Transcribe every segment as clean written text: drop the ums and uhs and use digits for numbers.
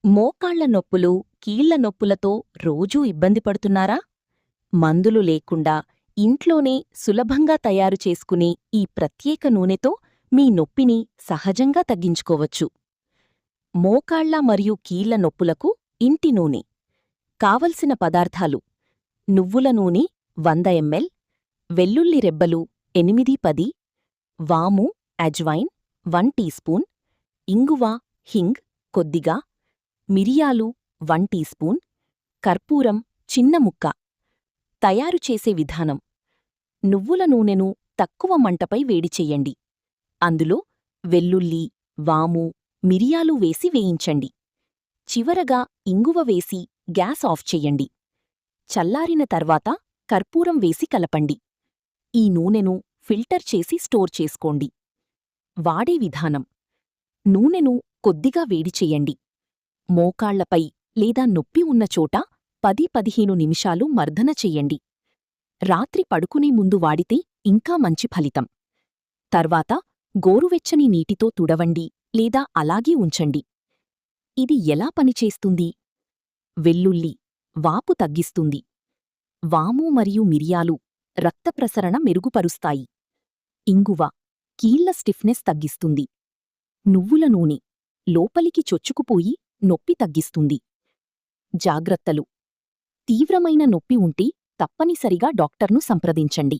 మోకాళ్ల నొప్పులు, కీళ్ల నొప్పులతో రోజూ ఇబ్బంది పడుతున్నారా? మందులు లేకుండా ఇంట్లోనే సులభంగా తయారు చేసుకునే ఈ ప్రత్యేక నూనెతో మీ నొప్పిని సహజంగా తగ్గించుకోవచ్చు. మోకాళ్ల మరియు కీళ్ల నొప్పులకు ఇంటి నూనె. కావలసిన పదార్థాలు: నువ్వుల నూనె 100 ml, వెల్లుల్లి రెబ్బలు 8-10, వాము అజ్వైన్ 1 టీ స్పూన్, ఇంగువ హింగ్ కొద్దిగా, మిరియాలు 1 టీ స్పూన్, కర్పూరం చిన్న ముక్క. తయారు చేసే విధానం: నువ్వుల నూనెను తక్కువ మంటపై వేడి చెయ్యండి. అందులో వెల్లుల్లి, వాము, మిరియాలు వేసి వేయించండి. చివరగా ఇంగువ వేసి గ్యాస్ ఆఫ్ చెయ్యండి. చల్లారిన తర్వాత కర్పూరం వేసి కలపండి. ఈ నూనెను ఫిల్టర్ చేసి స్టోర్ చేసుకోండి. వాడే విధానం: నూనెను కొద్దిగా వేడి చెయ్యండి. మోకాళ్లపై లేదా నొప్పి ఉన్న చోట 10-15 నిమిషాలు మర్దన చెయ్యండి. రాత్రి పడుకునే ముందు వాడితే ఇంకా మంచి ఫలితం. తర్వాత గోరువెచ్చని నీటితో తుడవండి లేదా అలాగే ఉంచండి. ఇది ఎలా పనిచేస్తుంది? వెల్లుల్లి వాపు తగ్గిస్తుంది. వాము మరియు మిరియాలు రక్త ప్రసరణ మెరుగుపరుస్తాయి. ఇంగువ కీళ్ల స్టిఫ్నెస్ తగ్గిస్తుంది. నువ్వుల నూనె లోపలికి చొచ్చుకుపోయి నొప్పి తగ్గిస్తుంది. జాగ్రత్తలు: తీవ్రమైన నొప్పి ఉంటే తప్పనిసరిగా డాక్టర్ను సంప్రదించండి.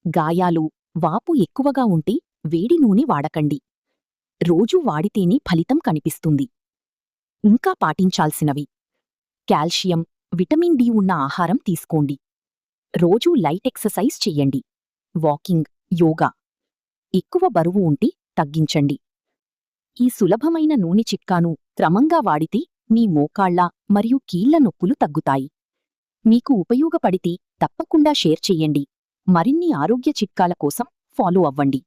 గాయాలు, వాపు ఎక్కువగా ఉంటే వేడి నూనె వాడకండి. రోజూ వాడితేనే ఫలితం కనిపిస్తుంది. ఇంకా పాటించాల్సినవి: కాల్షియం, విటమిన్ డి ఉన్న ఆహారం తీసుకోండి. రోజూ లైట్ ఎక్సర్సైజ్ చెయ్యండి. వాకింగ్, యోగా. ఎక్కువ బరువు ఉంటే తగ్గించండి. ఈ సులభమైన నూనె చిట్కాను క్రమంగా వాడితే మీ మోకాళ్ల మరియు కీళ్ల నొప్పులు తగ్గుతాయి. మీకు ఉపయోగపడితే తప్పకుండా షేర్ చెయ్యండి. మరిన్ని ఆరోగ్య చిట్కాల కోసం ఫాలో అవ్వండి.